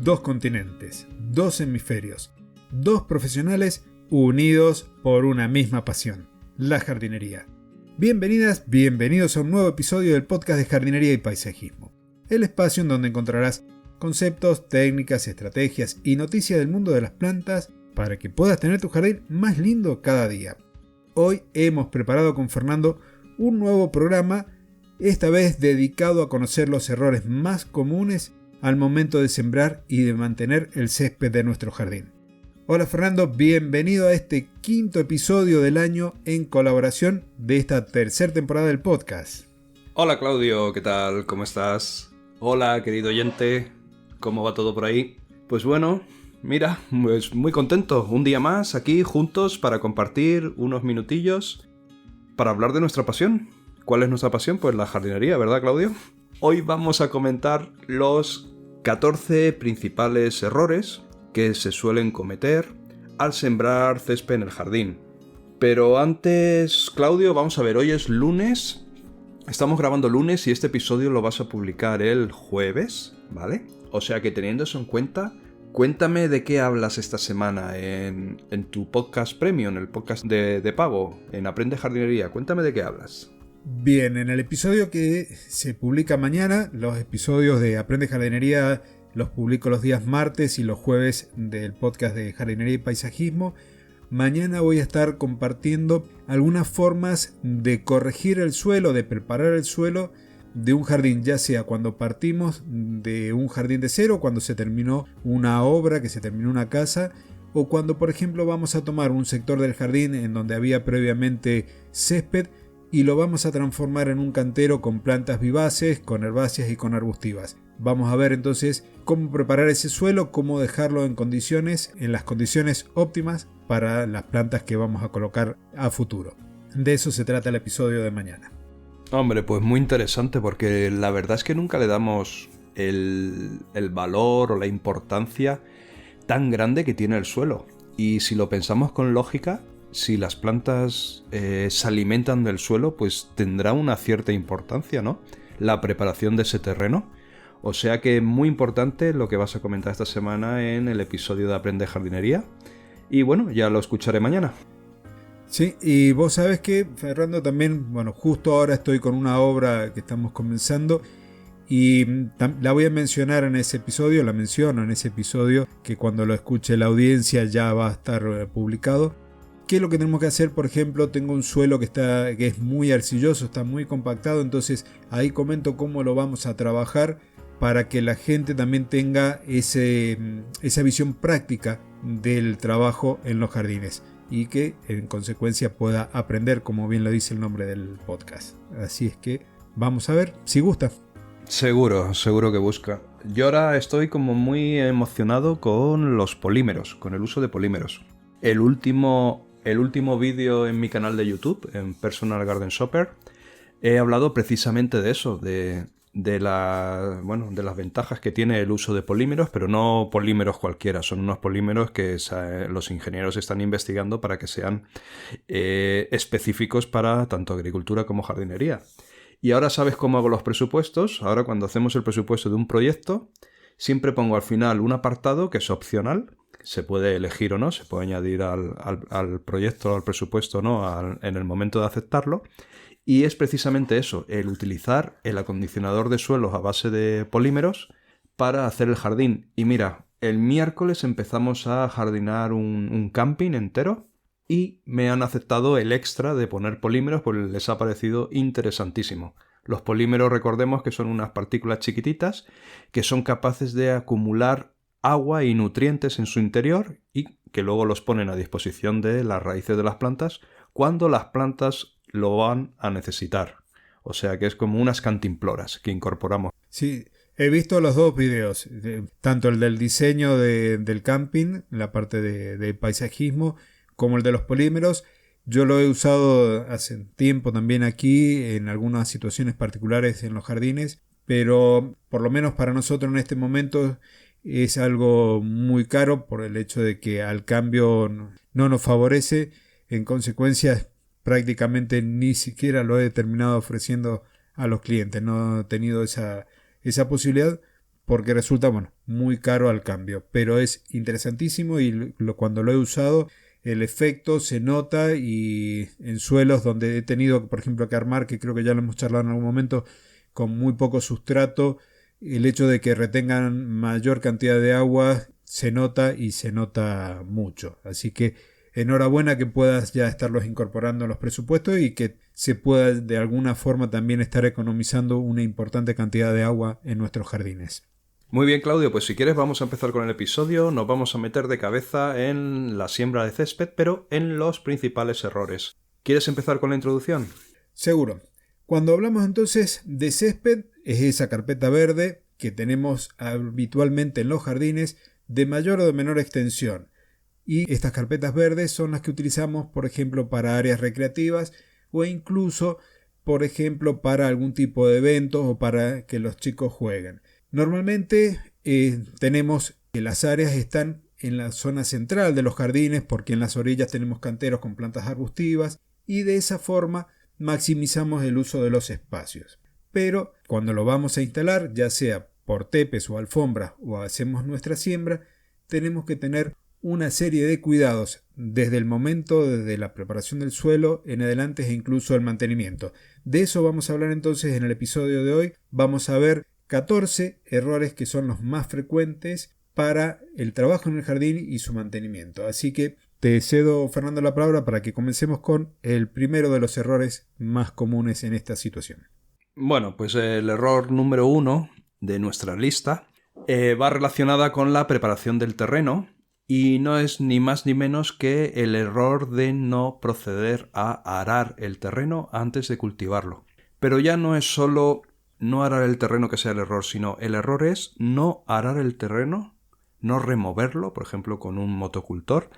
2 continentes, 2 hemisferios, 2 profesionales unidos por una misma pasión, la jardinería. Bienvenidas, bienvenidos a un nuevo episodio del podcast de jardinería y paisajismo, el espacio en donde encontrarás conceptos, técnicas, estrategias y noticias del mundo de las plantas para que puedas tener tu jardín más lindo cada día. Hoy hemos preparado con Fernando un nuevo programa, esta vez dedicado a conocer los errores más comunes al momento de sembrar y de mantener el césped de nuestro jardín. Hola Fernando, bienvenido a este 5º episodio del año en colaboración de esta tercera temporada del podcast. Hola Claudio, ¿qué tal? ¿Cómo estás? Hola querido oyente, ¿cómo va todo por ahí? Pues bueno, mira, pues muy contento, un día más aquí juntos para compartir unos minutillos para hablar de nuestra pasión. ¿Cuál es nuestra pasión? Pues la jardinería, ¿verdad Claudio? Hoy vamos a comentar los 14 principales errores que se suelen cometer al sembrar césped en el jardín. Pero antes, Claudio, vamos a ver, hoy es lunes, estamos grabando lunes y este episodio lo vas a publicar el jueves, ¿vale? O sea que teniendo eso en cuenta, cuéntame de qué hablas esta semana en tu podcast premium, el podcast de pago, en Aprende Jardinería. Cuéntame de qué hablas. Bien, en el episodio que se publica mañana, los episodios de Aprende Jardinería los publico los días martes y los jueves del podcast de jardinería y paisajismo. Mañana voy a estar compartiendo algunas formas de corregir el suelo, de preparar el suelo de un jardín, ya sea cuando partimos de un jardín de cero, cuando se terminó una obra, que se terminó una casa, o cuando por ejemplo vamos a tomar un sector del jardín en donde había previamente césped y lo vamos a transformar en un cantero con plantas vivaces, con herbáceas y con arbustivas. Vamos a ver entonces cómo preparar ese suelo, cómo dejarlo en las condiciones óptimas para las plantas que vamos a colocar a futuro. De eso se trata el episodio de mañana. Hombre, pues muy interesante porque la verdad es que nunca le damos el valor o la importancia tan grande que tiene el suelo. Y si lo pensamos con lógica, si las plantas se alimentan del suelo, pues tendrá una cierta importancia, ¿no? La preparación de ese terreno. O sea que muy importante lo que vas a comentar esta semana en el episodio de Aprende Jardinería. Y bueno, ya lo escucharé mañana. Sí, y vos sabés que, Fernando, también, bueno, justo ahora estoy con una obra que estamos comenzando y la voy a mencionar en ese episodio, la menciono en ese episodio, que cuando lo escuche la audiencia ya va a estar publicado. ¿Qué es lo que tenemos que hacer? Por ejemplo, tengo un suelo que es muy arcilloso, está muy compactado, entonces ahí comento cómo lo vamos a trabajar para que la gente también tenga esa visión práctica del trabajo en los jardines y que en consecuencia pueda aprender, como bien lo dice el nombre del podcast. Así es que vamos a ver si gusta. Seguro que busca. Yo ahora estoy como muy emocionado con los polímeros, con el uso de polímeros. El último vídeo en mi canal de YouTube, en Personal Garden Shopper, he hablado precisamente de eso, de las ventajas que tiene el uso de polímeros, pero no polímeros cualquiera, son unos polímeros que los ingenieros están investigando para que sean específicos para tanto agricultura como jardinería. Y ahora sabes cómo hago los presupuestos. Ahora cuando hacemos el presupuesto de un proyecto, siempre pongo al final un apartado que es opcional, se puede elegir o no, se puede añadir al proyecto, al presupuesto o no, en el momento de aceptarlo. Y es precisamente eso, el utilizar el acondicionador de suelos a base de polímeros para hacer el jardín. Y mira, el miércoles empezamos a jardinar un camping entero y me han aceptado el extra de poner polímeros, pues les ha parecido interesantísimo. Los polímeros, recordemos que son unas partículas chiquititas que son capaces de acumular agua y nutrientes en su interior y que luego los ponen a disposición de las raíces de las plantas cuando las plantas lo van a necesitar. O sea que es como unas cantimploras que incorporamos. Sí, he visto los dos videos, tanto el del diseño del camping, la parte de paisajismo, como el de los polímeros. Yo lo he usado hace tiempo también aquí en algunas situaciones particulares en los jardines, pero por lo menos para nosotros en este momento es algo muy caro por el hecho de que al cambio no nos favorece. En consecuencia, prácticamente ni siquiera lo he terminado ofreciendo a los clientes. No he tenido esa posibilidad porque resulta muy caro al cambio, pero es interesantísimo y cuando lo he usado el efecto se nota, y en suelos donde he tenido, por ejemplo, que armar, que creo que ya lo hemos charlado en algún momento, con muy poco sustrato, el hecho de que retengan mayor cantidad de agua se nota, y se nota mucho. Así que enhorabuena que puedas ya estarlos incorporando en los presupuestos y que se pueda de alguna forma también estar economizando una importante cantidad de agua en nuestros jardines. Muy bien, Claudio, pues si quieres vamos a empezar con el episodio. Nos vamos a meter de cabeza en la siembra de césped, pero en los principales errores. ¿Quieres empezar con la introducción? Seguro. Cuando hablamos entonces de césped, es esa carpeta verde que tenemos habitualmente en los jardines de mayor o de menor extensión. Y estas carpetas verdes son las que utilizamos, por ejemplo, para áreas recreativas o incluso, por ejemplo, para algún tipo de eventos o para que los chicos jueguen. Normalmente tenemos que las áreas están en la zona central de los jardines, porque en las orillas tenemos canteros con plantas arbustivas, y de esa forma maximizamos el uso de los espacios. Pero cuando lo vamos a instalar, ya sea por tepes o alfombras o hacemos nuestra siembra, tenemos que tener una serie de cuidados desde el momento de la preparación del suelo en adelante, e incluso el mantenimiento. De eso vamos a hablar entonces en el episodio de hoy. Vamos a ver 14 errores que son los más frecuentes para el trabajo en el jardín y su mantenimiento. Así que te cedo, Fernando, la palabra para que comencemos con el primero de los errores más comunes en esta situación. Bueno, pues el error número 1 de nuestra lista va relacionada con la preparación del terreno, y no es ni más ni menos que el error de no proceder a arar el terreno antes de cultivarlo. Pero ya no es solo no arar el terreno que sea el error, sino el error es no arar el terreno, no removerlo, por ejemplo con un motocultor,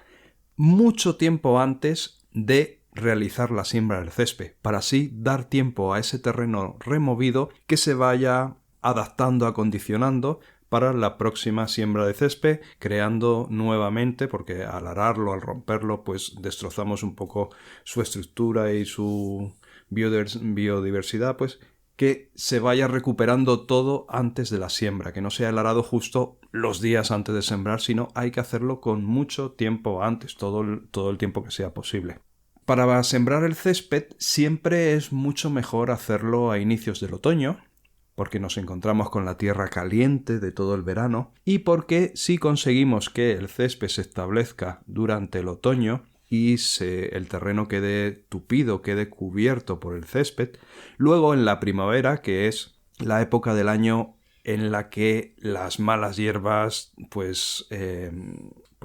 mucho tiempo antes de realizar la siembra del césped, para así dar tiempo a ese terreno removido que se vaya adaptando, acondicionando para la próxima siembra de césped, creando nuevamente, porque al ararlo, al romperlo, pues destrozamos un poco su estructura y su biodiversidad, pues que se vaya recuperando todo antes de la siembra, que no sea el arado justo los días antes de sembrar, sino hay que hacerlo con mucho tiempo antes, todo el tiempo que sea posible. Para sembrar el césped siempre es mucho mejor hacerlo a inicios del otoño, porque nos encontramos con la tierra caliente de todo el verano, y porque si conseguimos que el césped se establezca durante el otoño y el terreno quede tupido, quede cubierto por el césped, luego en la primavera, que es la época del año en la que las malas hierbas pues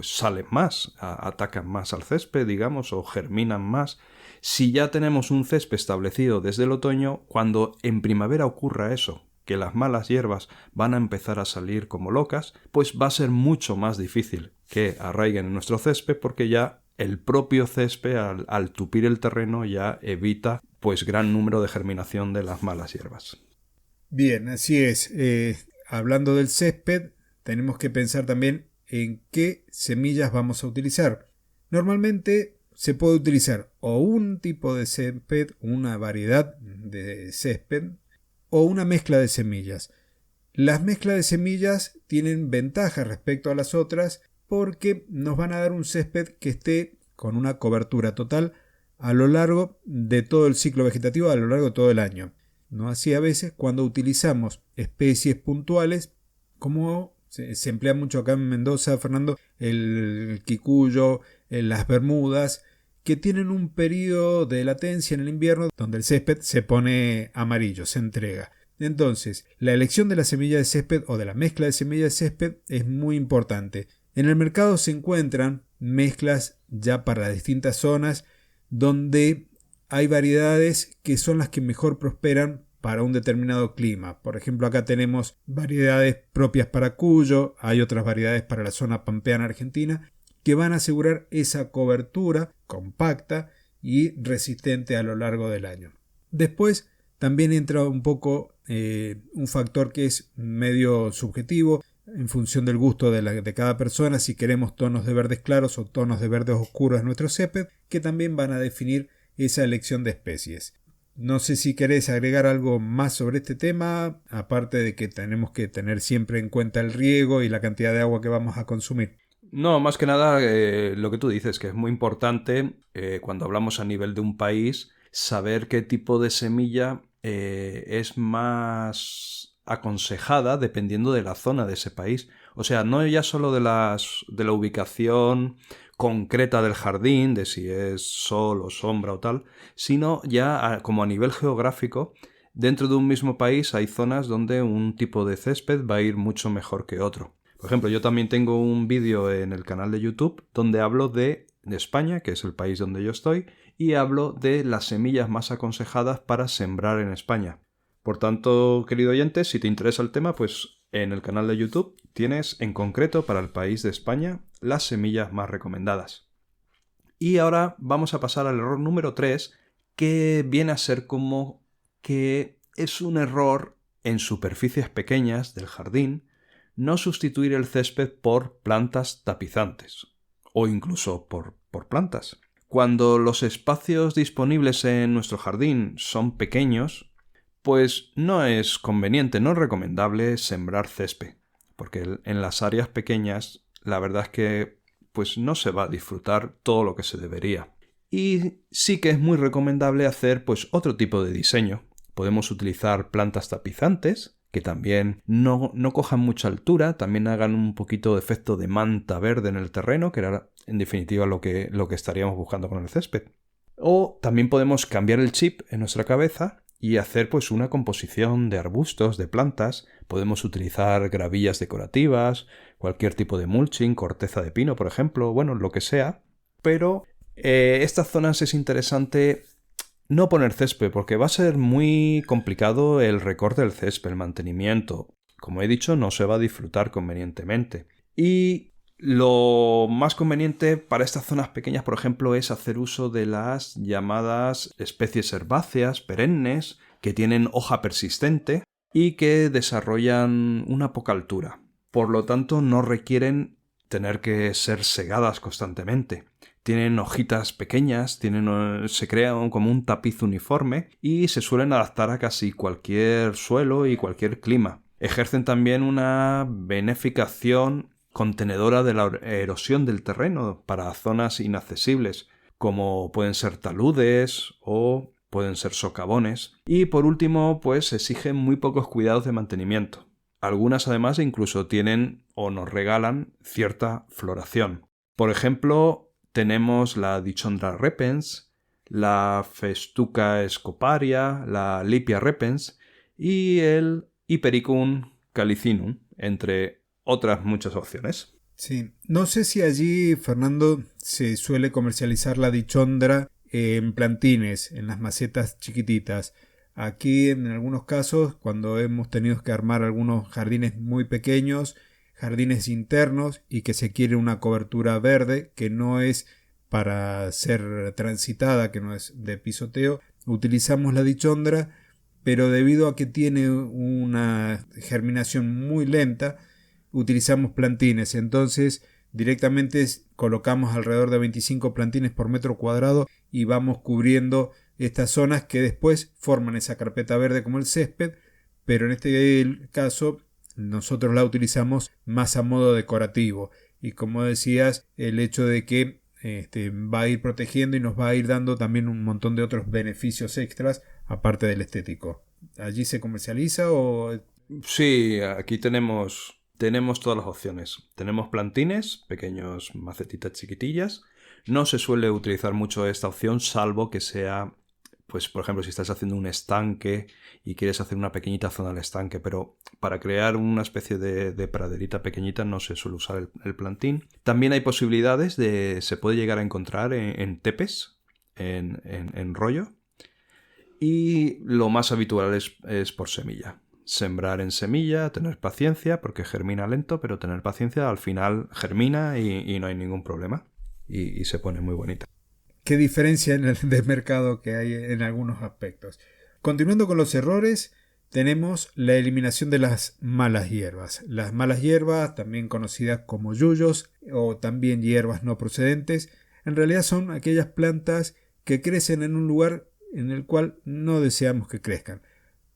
salen más, atacan más al césped, digamos, o germinan más. Si ya tenemos un césped establecido desde el otoño, cuando en primavera ocurra eso, que las malas hierbas van a empezar a salir como locas, pues va a ser mucho más difícil que arraiguen en nuestro césped, porque ya el propio césped, al tupir el terreno, ya evita pues gran número de germinación de las malas hierbas. Bien, así es. Hablando del césped, tenemos que pensar también en qué semillas vamos a utilizar. Normalmente se puede utilizar o un tipo de césped, una variedad de césped, o una mezcla de semillas. Las mezclas de semillas tienen ventajas respecto a las otras porque nos van a dar un césped que esté con una cobertura total a lo largo de todo el ciclo vegetativo, a lo largo de todo el año. No así a veces cuando utilizamos especies puntuales, como se emplea mucho acá en Mendoza, Fernando, el quicuyo, las bermudas, que tienen un periodo de latencia en el invierno donde el césped se pone amarillo, se entrega. Entonces, la elección de la semilla de césped o de la mezcla de semilla de césped es muy importante. En el mercado se encuentran mezclas ya para distintas zonas donde hay variedades que son las que mejor prosperan para un determinado clima. Por ejemplo, acá tenemos variedades propias para Cuyo, hay otras variedades para la zona pampeana argentina, que van a asegurar esa cobertura compacta y resistente a lo largo del año. Después también entra un poco un factor que es medio subjetivo en función del gusto de cada persona, si queremos tonos de verdes claros o tonos de verdes oscuros en nuestro césped, que también van a definir esa elección de especies. No sé si querés agregar algo más sobre este tema, aparte de que tenemos que tener siempre en cuenta el riego y la cantidad de agua que vamos a consumir. No, más que nada lo que tú dices, que es muy importante cuando hablamos a nivel de un país, saber qué tipo de semilla es más aconsejada dependiendo de la zona de ese país. O sea, no ya solo de la ubicación concreta del jardín, de si es sol o sombra o tal, sino ya como a nivel geográfico, dentro de un mismo país hay zonas donde un tipo de césped va a ir mucho mejor que otro. Por ejemplo, yo también tengo un vídeo en el canal de YouTube donde hablo de España, que es el país donde yo estoy, y hablo de las semillas más aconsejadas para sembrar en España. Por tanto, querido oyente, si te interesa el tema, pues en el canal de YouTube tienes en concreto para el país de España las semillas más recomendadas. Y ahora vamos a pasar al error número 3, que viene a ser como que es un error en superficies pequeñas del jardín no sustituir el césped por plantas tapizantes o incluso por plantas. Cuando los espacios disponibles en nuestro jardín son pequeños, pues no es conveniente, no es recomendable sembrar césped, porque en las áreas pequeñas la verdad es que pues no se va a disfrutar todo lo que se debería. Y sí que es muy recomendable hacer pues otro tipo de diseño. Podemos utilizar plantas tapizantes, que también no cojan mucha altura, también hagan un poquito de efecto de manta verde en el terreno, que era en definitiva lo que estaríamos buscando con el césped. O también podemos cambiar el chip en nuestra cabeza y hacer pues una composición de arbustos, de plantas. Podemos utilizar gravillas decorativas, cualquier tipo de mulching, corteza de pino, por ejemplo, bueno, lo que sea. Pero estas zonas es interesante no poner césped, porque va a ser muy complicado el recorte del césped, el mantenimiento. Como he dicho, no se va a disfrutar convenientemente. Y lo más conveniente para estas zonas pequeñas, por ejemplo, es hacer uso de las llamadas especies herbáceas perennes, que tienen hoja persistente y que desarrollan una poca altura. Por lo tanto, no requieren tener que ser segadas constantemente. Tienen hojitas pequeñas, se crea como un tapiz uniforme y se suelen adaptar a casi cualquier suelo y cualquier clima. Ejercen también una benéfica acción contenedora de la erosión del terreno para zonas inaccesibles, como pueden ser taludes o pueden ser socavones. Y por último, pues exigen muy pocos cuidados de mantenimiento. Algunas además incluso tienen o nos regalan cierta floración. Por ejemplo, tenemos la Dichondra repens, la Festuca scoparia, la Lipia repens y el Hypericum calicinum, entre otras muchas opciones. Sí, no sé si allí, Fernando, se suele comercializar la dichondra en plantines, en las macetas chiquititas. Aquí, en algunos casos, cuando hemos tenido que armar algunos jardines muy pequeños, jardines internos y que se quiere una cobertura verde que no es para ser transitada, que no es de pisoteo, utilizamos la dichondra, pero debido a que tiene una germinación muy lenta, utilizamos plantines. Entonces directamente colocamos alrededor de 25 plantines por metro cuadrado y vamos cubriendo estas zonas que después forman esa carpeta verde como el césped, pero en este caso nosotros la utilizamos más a modo decorativo y como decías, el hecho de que va a ir protegiendo y nos va a ir dando también un montón de otros beneficios extras aparte del estético. ¿Allí se comercializa o...? Sí, aquí tenemos todas las opciones. Tenemos plantines, pequeños macetitas chiquitillas. No se suele utilizar mucho esta opción, salvo que sea, pues por ejemplo, si estás haciendo un estanque y quieres hacer una pequeñita zona del estanque, pero para crear una especie de praderita pequeñita no se suele usar el plantín. También hay posibilidades se puede llegar a encontrar en tepes, en rollo. Y lo más habitual es por semilla. Sembrar en semilla, tener paciencia, porque germina lento, pero tener paciencia, al final germina y no hay ningún problema. Y se pone muy bonita. Qué diferencia en el de mercado que hay en algunos aspectos. Continuando con los errores, tenemos la eliminación de las malas hierbas. Las malas hierbas, también conocidas como yuyos o también hierbas no procedentes, en realidad son aquellas plantas que crecen en un lugar en el cual no deseamos que crezcan.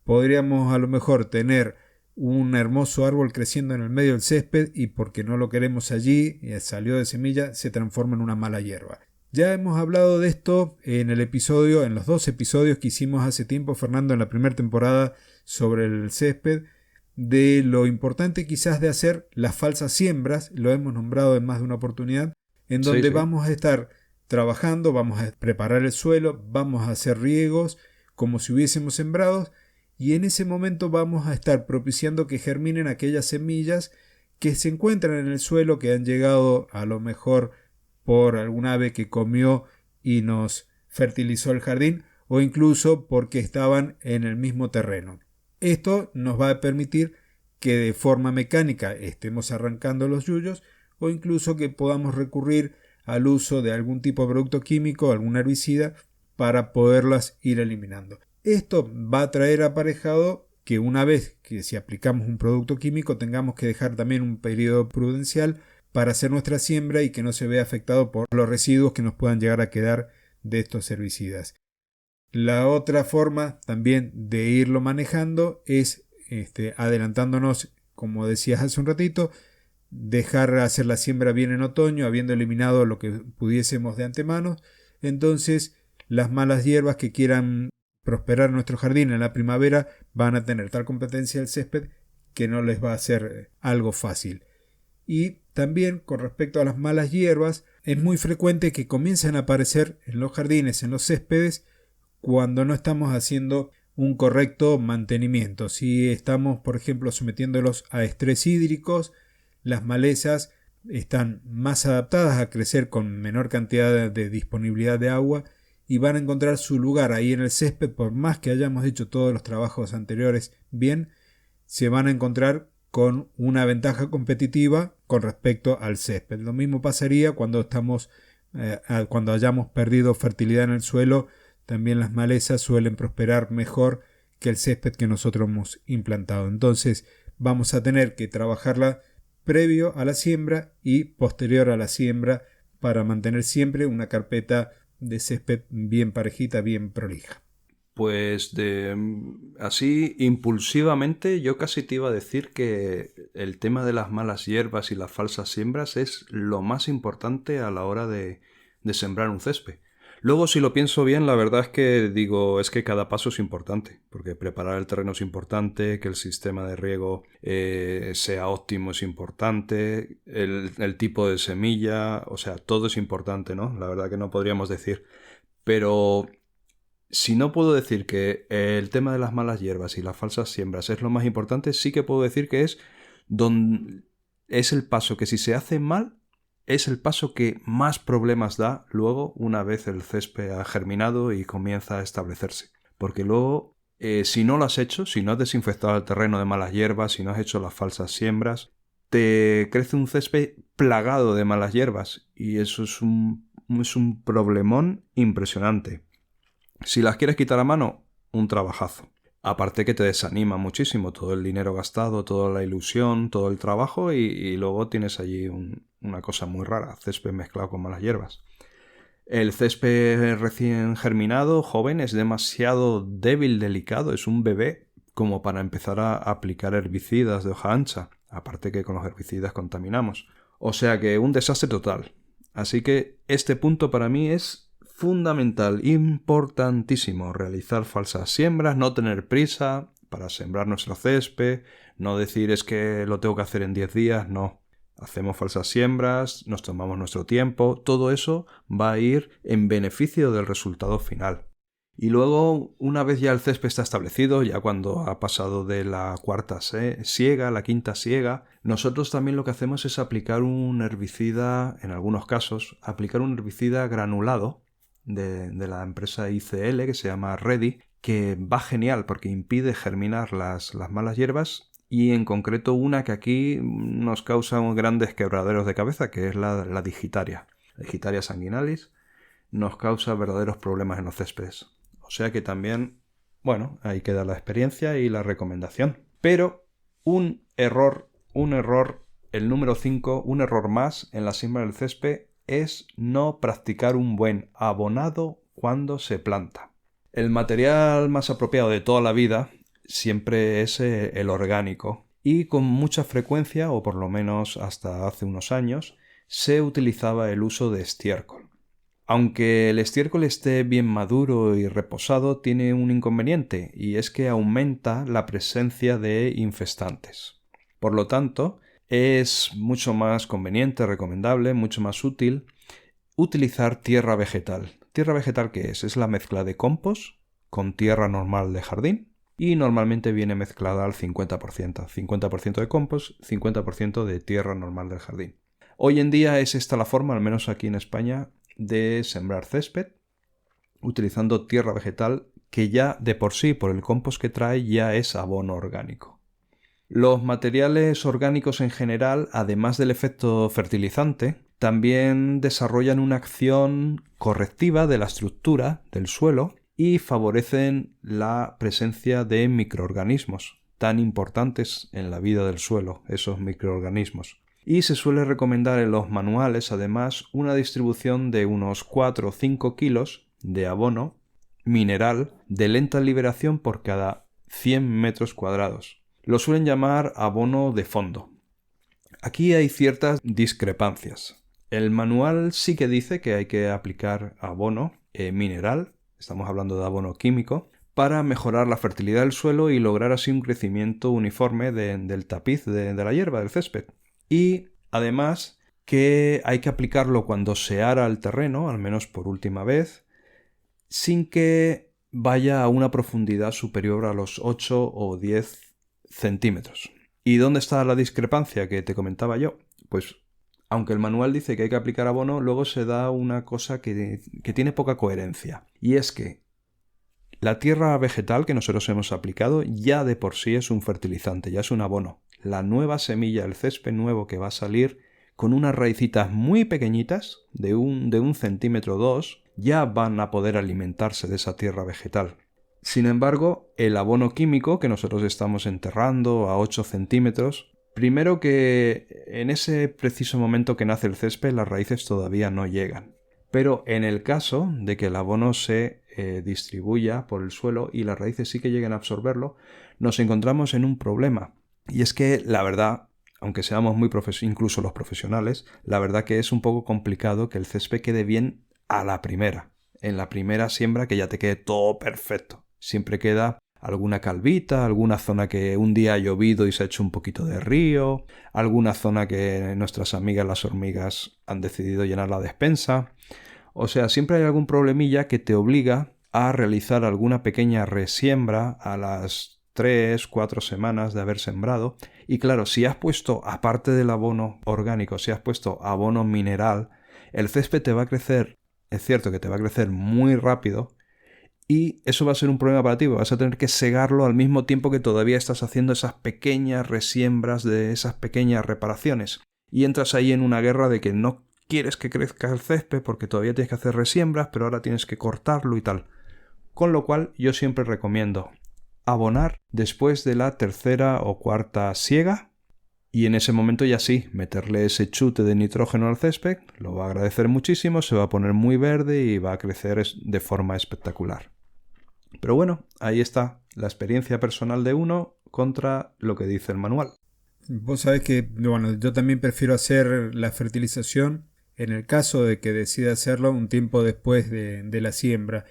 Podríamos a lo mejor tener un hermoso árbol creciendo en el medio del césped y porque no lo queremos allí, salió de semilla, se transforma en una mala hierba. Ya hemos hablado de esto en los 2 episodios que hicimos hace tiempo, Fernando, en la primera temporada sobre el césped, de lo importante quizás de hacer las falsas siembras, lo hemos nombrado en más de una oportunidad, en donde vamos a estar trabajando, vamos a preparar el suelo, vamos a hacer riegos como si hubiésemos sembrados, y en ese momento vamos a estar propiciando que germinen aquellas semillas que se encuentran en el suelo, que han llegado a lo mejor por algún ave que comió y nos fertilizó el jardín, o incluso porque estaban en el mismo terreno. Esto nos va a permitir que de forma mecánica estemos arrancando los yuyos, o incluso que podamos recurrir al uso de algún tipo de producto químico, algún herbicida, para poderlas ir eliminando. Esto va a traer aparejado que una vez que si aplicamos un producto químico tengamos que dejar también un periodo prudencial para hacer nuestra siembra y que no se vea afectado por los residuos que nos puedan llegar a quedar de estos herbicidas. La otra forma también de irlo manejando es adelantándonos, como decías hace un ratito, dejar hacer la siembra bien en otoño, habiendo eliminado lo que pudiésemos de antemano. Entonces las malas hierbas que quieran prosperar en nuestro jardín en la primavera van a tener tal competencia del césped que no les va a ser algo fácil. Y también con respecto a las malas hierbas, es muy frecuente que comiencen a aparecer en los jardines, en los céspedes, cuando no estamos haciendo un correcto mantenimiento. Si estamos, por ejemplo, sometiéndolos a estrés hídricos, las malezas están más adaptadas a crecer con menor cantidad de disponibilidad de agua y van a encontrar su lugar ahí en el césped. Por más que hayamos hecho todos los trabajos anteriores bien, se van a encontrar con una ventaja competitiva con respecto al césped. Lo mismo pasaría cuando hayamos perdido fertilidad en el suelo. También las malezas suelen prosperar mejor que el césped que nosotros hemos implantado. Entonces vamos a tener que trabajarla previo a la siembra y posterior a la siembra para mantener siempre una carpeta de césped bien parejita, bien prolija. Pues así impulsivamente yo casi te iba a decir que el tema de las malas hierbas y las falsas siembras es lo más importante a la hora de sembrar un césped. Luego, si lo pienso bien, la verdad es que digo, es que cada paso es importante, porque preparar el terreno es importante, que el sistema de riego sea óptimo es importante, el tipo de semilla, o sea, todo es importante, ¿no? La verdad que no podríamos decir. Pero si no puedo decir que el tema de las malas hierbas y las falsas siembras es lo más importante, sí que puedo decir que es el paso que si se hace mal, es el paso que más problemas da luego una vez el césped ha germinado y comienza a establecerse. Porque luego, si no lo has hecho, si no has desinfectado el terreno de malas hierbas, si no has hecho las falsas siembras, te crece un césped plagado de malas hierbas y eso es un problemón impresionante. Si las quieres quitar a mano, un trabajazo. Aparte que te desanima muchísimo todo el dinero gastado, toda la ilusión, todo el trabajo y luego tienes allí una cosa muy rara, césped mezclado con malas hierbas. El césped recién germinado, joven, es demasiado débil, delicado, es un bebé como para empezar a aplicar herbicidas de hoja ancha, aparte que con los herbicidas contaminamos. O sea que un desastre total. Así que este punto para mí es fundamental, importantísimo, realizar falsas siembras, no tener prisa para sembrar nuestro césped, no decir es que lo tengo que hacer en 10 días, no. Hacemos falsas siembras, nos tomamos nuestro tiempo, todo eso va a ir en beneficio del resultado final. Y luego, una vez ya el césped está establecido, ya cuando ha pasado de la cuarta siega, la quinta siega, nosotros también lo que hacemos es aplicar un herbicida, en algunos casos, aplicar un herbicida granulado, de la empresa ICL que se llama Ready, que va genial porque impide germinar las malas hierbas y en concreto una que aquí nos causa grandes quebraderos de cabeza, que es la Digitaria. La Digitaria sanguinalis nos causa verdaderos problemas en los céspedes. O sea que también, bueno, ahí queda la experiencia y la recomendación. Pero un error, el número 5, un error más en la siembra del césped es no practicar un buen abonado cuando se planta. El material más apropiado de toda la vida siempre es el orgánico y con mucha frecuencia, o por lo menos hasta hace unos años, se utilizaba el uso de estiércol. Aunque el estiércol esté bien maduro y reposado, tiene un inconveniente y es que aumenta la presencia de infestantes. Por lo tanto, es mucho más conveniente, recomendable, mucho más útil utilizar tierra vegetal. ¿Tierra vegetal qué es? Es la mezcla de compost con tierra normal de jardín y normalmente viene mezclada al 50%. 50% de compost, 50% de tierra normal del jardín. Hoy en día es esta la forma, al menos aquí en España, de sembrar césped utilizando tierra vegetal que ya de por sí, por el compost que trae, ya es abono orgánico. Los materiales orgánicos en general, además del efecto fertilizante, también desarrollan una acción correctiva de la estructura del suelo y favorecen la presencia de microorganismos, tan importantes en la vida del suelo, esos microorganismos. Y se suele recomendar en los manuales, además, una distribución de unos 4 o 5 kilos de abono mineral de lenta liberación por cada 100 metros cuadrados. Lo suelen llamar abono de fondo. Aquí hay ciertas discrepancias. El manual sí que dice que hay que aplicar abono mineral, estamos hablando de abono químico, para mejorar la fertilidad del suelo y lograr así un crecimiento uniforme del tapiz de la hierba, del césped. Y además que hay que aplicarlo cuando se ara el terreno, al menos por última vez, sin que vaya a una profundidad superior a los 8 o 10 centímetros. ¿Y dónde está la discrepancia que te comentaba yo? Pues aunque el manual dice que hay que aplicar abono, luego se da una cosa que tiene poca coherencia. Y es que la tierra vegetal que nosotros hemos aplicado ya de por sí es un fertilizante, ya es un abono. La nueva semilla, el césped nuevo que va a salir con unas raicitas muy pequeñitas, de un centímetro o 2, ya van a poder alimentarse de esa tierra vegetal. Sin embargo, el abono químico que nosotros estamos enterrando a 8 centímetros, primero que en ese preciso momento que nace el césped las raíces todavía no llegan. Pero en el caso de que el abono se distribuya por el suelo y las raíces sí que lleguen a absorberlo, nos encontramos en un problema. Y es que la verdad, aunque seamos muy incluso los profesionales, la verdad que es un poco complicado que el césped quede bien a la primera. En la primera siembra que ya te quede todo perfecto. Siempre queda alguna calvita, alguna zona que un día ha llovido y se ha hecho un poquito de río, alguna zona que nuestras amigas las hormigas han decidido llenar la despensa. O sea, siempre hay algún problemilla que te obliga a realizar alguna pequeña resiembra a las 3-4 semanas de haber sembrado. Y claro, si has puesto, aparte del abono orgánico, si has puesto abono mineral, el césped te va a crecer, es cierto que te va a crecer muy rápido, y eso va a ser un problema para ti, vas a tener que segarlo al mismo tiempo que todavía estás haciendo esas pequeñas resiembras de esas pequeñas reparaciones. Y entras ahí en una guerra de que no quieres que crezca el césped porque todavía tienes que hacer resiembras, pero ahora tienes que cortarlo y tal. Con lo cual yo siempre recomiendo abonar después de la tercera o cuarta siega y en ese momento ya sí, meterle ese chute de nitrógeno al césped, lo va a agradecer muchísimo, se va a poner muy verde y va a crecer de forma espectacular. Pero bueno, ahí está la experiencia personal de uno contra lo que dice el manual. Vos sabés que, bueno, yo también prefiero hacer la fertilización en el caso de que decida hacerlo un tiempo después de la siembra.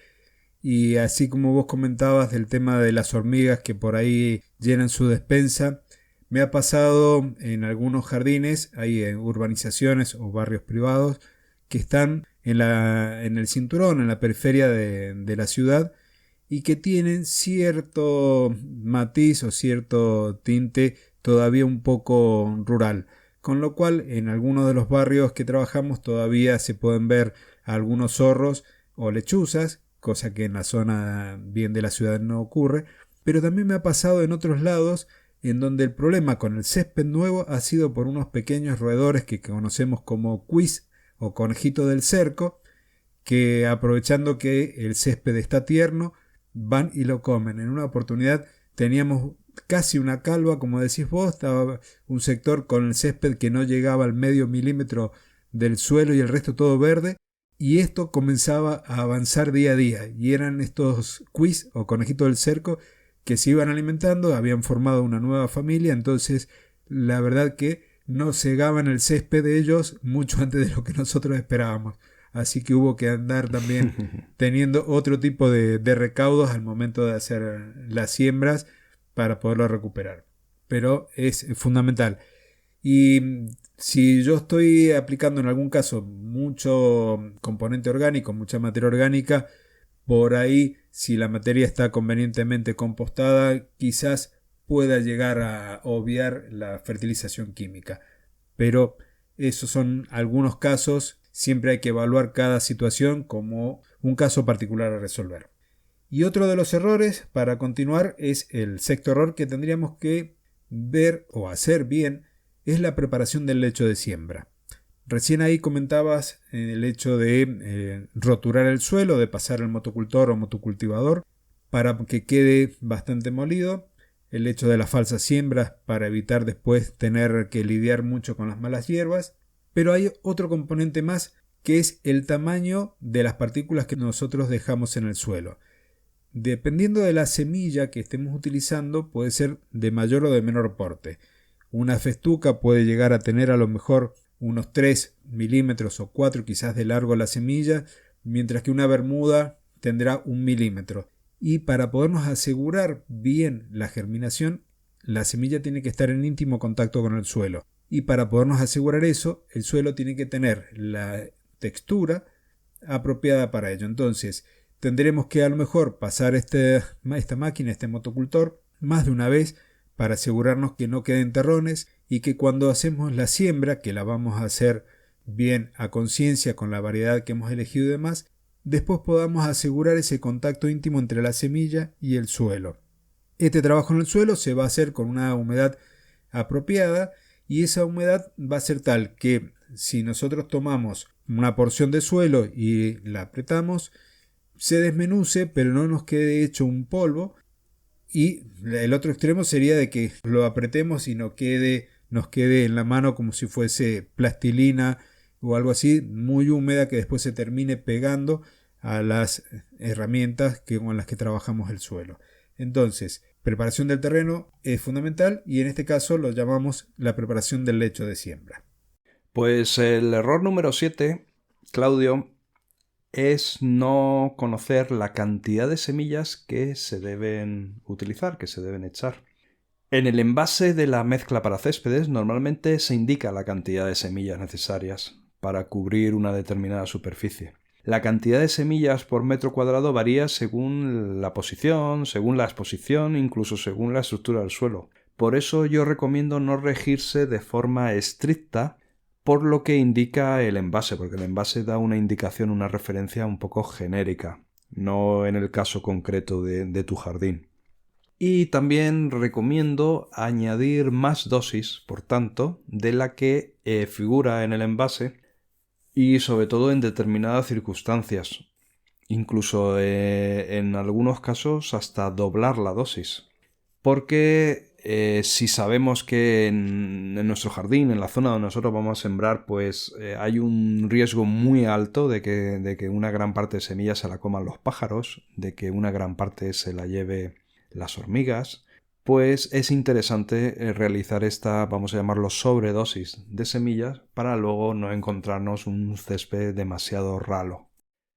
Y así como vos comentabas del tema de las hormigas que por ahí llenan su despensa, me ha pasado en algunos jardines, hay en urbanizaciones o barrios privados que están en el cinturón, en la periferia de la ciudad, y que tienen cierto matiz o cierto tinte todavía un poco rural. Con lo cual, en algunos de los barrios que trabajamos todavía se pueden ver algunos zorros o lechuzas, cosa que en la zona bien de la ciudad no ocurre. Pero también me ha pasado en otros lados en donde el problema con el césped nuevo ha sido por unos pequeños roedores que conocemos como cuis o conejito del cerco, que aprovechando que el césped está tierno, van y lo comen. En una oportunidad teníamos casi una calva, como decís vos, estaba un sector con el césped que no llegaba al medio milímetro del suelo y el resto todo verde, Y esto comenzaba a avanzar día a día. Y eran estos cuis o conejitos del cerco que se iban alimentando, habían formado una nueva familia. Entonces, la verdad que no cegaban el césped de ellos mucho antes de lo que nosotros esperábamos. Así que hubo que andar también teniendo otro tipo de recaudos al momento de hacer las siembras para poderlo recuperar. Pero es fundamental. Y si yo estoy aplicando en algún caso mucho componente orgánico, mucha materia orgánica, por ahí, si la materia está convenientemente compostada, quizás pueda llegar a obviar la fertilización química. Pero esos son algunos casos, siempre hay que evaluar cada situación como un caso particular a resolver. Y otro de los errores, para continuar, es el sexto error que tendríamos que ver o hacer bien, es la preparación del lecho de siembra. Recién ahí comentabas el hecho de roturar el suelo, de pasar el motocultor o motocultivador para que quede bastante molido. El hecho de las falsas siembras para evitar después tener que lidiar mucho con las malas hierbas. Pero hay otro componente más que es el tamaño de las partículas que nosotros dejamos en el suelo. Dependiendo de la semilla que estemos utilizando, puede ser de mayor o de menor porte. Una festuca puede llegar a tener a lo mejor unos 3 milímetros o 4 quizás de largo la semilla, mientras que una bermuda tendrá 1 milímetro. Y para podernos asegurar bien la germinación, la semilla tiene que estar en íntimo contacto con el suelo. Y para podernos asegurar eso, el suelo tiene que tener la textura apropiada para ello. Entonces, tendremos que a lo mejor pasar esta máquina, este motocultor, más de una vez para asegurarnos que no queden terrones y que cuando hacemos la siembra, que la vamos a hacer bien a conciencia con la variedad que hemos elegido y demás, después podamos asegurar ese contacto íntimo entre la semilla y el suelo. Este trabajo en el suelo se va a hacer con una humedad apropiada y esa humedad va a ser tal que si nosotros tomamos una porción de suelo y la apretamos, se desmenuce pero no nos quede hecho un polvo. Y el otro extremo sería de que lo apretemos y nos quede en la mano como si fuese plastilina o algo así, muy húmeda, que después se termine pegando a las herramientas con las que trabajamos el suelo. Entonces, preparación del terreno es fundamental y en este caso lo llamamos la preparación del lecho de siembra. Pues el error número 7, Claudio, es no conocer la cantidad de semillas que se deben utilizar, que se deben echar. En el envase de la mezcla para céspedes normalmente se indica la cantidad de semillas necesarias para cubrir una determinada superficie. La cantidad de semillas por metro cuadrado varía según la posición, según la exposición, incluso según la estructura del suelo. Por eso yo recomiendo no regirse de forma estricta por lo que indica el envase, porque el envase da una indicación, una referencia un poco genérica, no en el caso concreto de tu jardín. Y también recomiendo añadir más dosis, por tanto, de la que figura en el envase y sobre todo en determinadas circunstancias. Incluso en algunos casos hasta doblar la dosis. Porque si sabemos que en nuestro jardín, en la zona donde nosotros vamos a sembrar, pues hay un riesgo muy alto de que una gran parte de semillas se la coman los pájaros, de que una gran parte se la lleve las hormigas, pues es interesante realizar esta, vamos a llamarlo, sobredosis de semillas para luego no encontrarnos un césped demasiado ralo.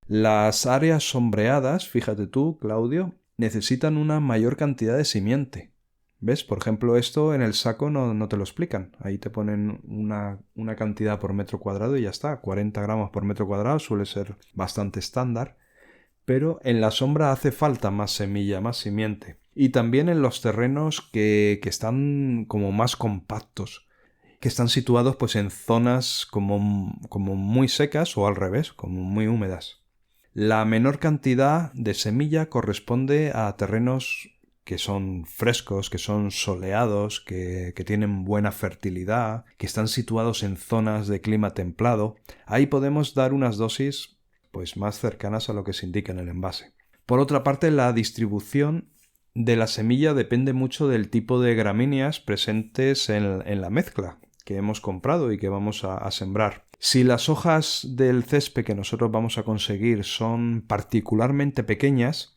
Las áreas sombreadas, fíjate tú, Claudio, necesitan una mayor cantidad de simiente. ¿Ves? Por ejemplo, esto en el saco no te lo explican. Ahí te ponen una cantidad por metro cuadrado y ya está. 40 gramos por metro cuadrado suele ser bastante estándar. Pero en la sombra hace falta más semilla, más simiente. Y también en los terrenos que están como más compactos, que están situados pues en zonas como muy secas o al revés, como muy húmedas. La menor cantidad de semilla corresponde a terrenos que son frescos, que son soleados, que tienen buena fertilidad, que están situados en zonas de clima templado. Ahí podemos dar unas dosis pues más cercanas a lo que se indica en el envase. Por otra parte, la distribución de la semilla depende mucho del tipo de gramíneas presentes en la mezcla que hemos comprado y que vamos a sembrar. Si las hojas del césped que nosotros vamos a conseguir son particularmente pequeñas,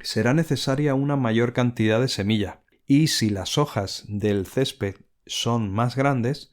será necesaria una mayor cantidad de semilla. Y si las hojas del césped son más grandes,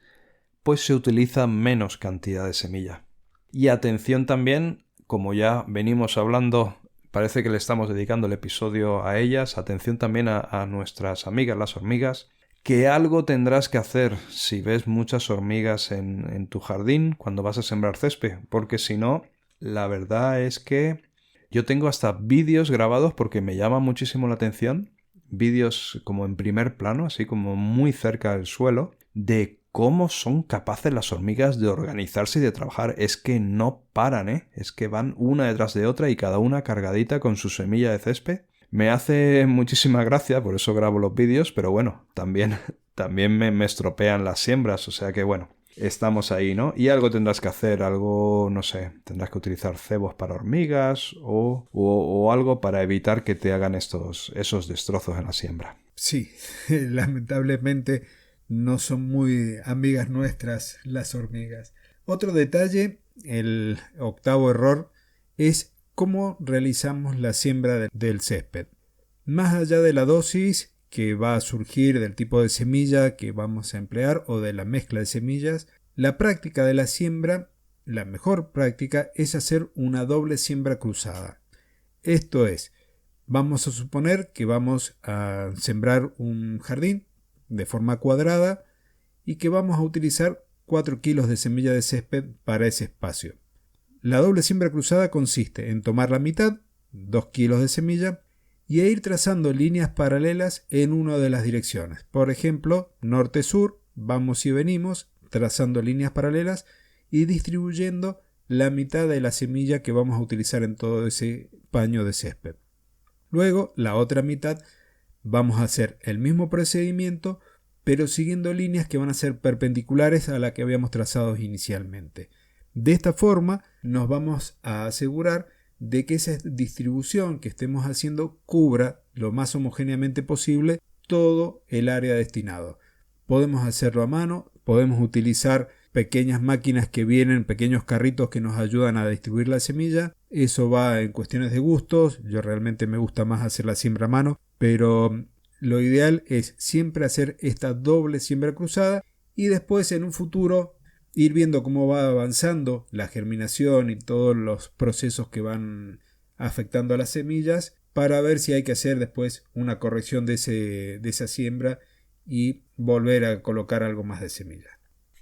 pues se utiliza menos cantidad de semilla. Y atención también, como ya venimos hablando, parece que le estamos dedicando el episodio a ellas, atención también a nuestras amigas, las hormigas, que algo tendrás que hacer si ves muchas hormigas en tu jardín cuando vas a sembrar césped, porque si no, la verdad es que yo tengo hasta vídeos grabados porque me llama muchísimo la atención, vídeos como en primer plano, así como muy cerca del suelo, de cómo son capaces las hormigas de organizarse y de trabajar. Es que no paran, es que van una detrás de otra y cada una cargadita con su semilla de césped. Me hace muchísima gracia, por eso grabo los vídeos, pero bueno, también me estropean las siembras, o sea que bueno, estamos ahí, ¿no? Y algo tendrás que hacer, algo, no sé, tendrás que utilizar cebos para hormigas o algo para evitar que te hagan esos destrozos en la siembra. Sí, lamentablemente no son muy amigas nuestras las hormigas. Otro detalle, el octavo error, es cómo realizamos la siembra del césped. Más allá de la dosis que va a surgir del tipo de semilla que vamos a emplear o de la mezcla de semillas, la práctica de la siembra, la mejor práctica es hacer una doble siembra cruzada. Esto es, vamos a suponer que vamos a sembrar un jardín de forma cuadrada y que vamos a utilizar 4 kilos de semilla de césped para ese espacio. La doble siembra cruzada consiste en tomar la mitad, 2 kilos de semilla, y ir trazando líneas paralelas en una de las direcciones. Por ejemplo, norte-sur, vamos y venimos, trazando líneas paralelas y distribuyendo la mitad de la semilla que vamos a utilizar en todo ese paño de césped. Luego, la otra mitad, vamos a hacer el mismo procedimiento, pero siguiendo líneas que van a ser perpendiculares a la que habíamos trazado inicialmente. De esta forma, nos vamos a asegurar de que esa distribución que estemos haciendo cubra lo más homogéneamente posible todo el área destinado. Podemos hacerlo a mano, podemos utilizar pequeñas máquinas que vienen, pequeños carritos que nos ayudan a distribuir la semilla. Eso va en cuestiones de gustos. Yo realmente me gusta más hacer la siembra a mano, pero lo ideal es siempre hacer esta doble siembra cruzada y después en un futuro ir viendo cómo va avanzando la germinación y todos los procesos que van afectando a las semillas para ver si hay que hacer después una corrección de esa siembra y volver a colocar algo más de semilla.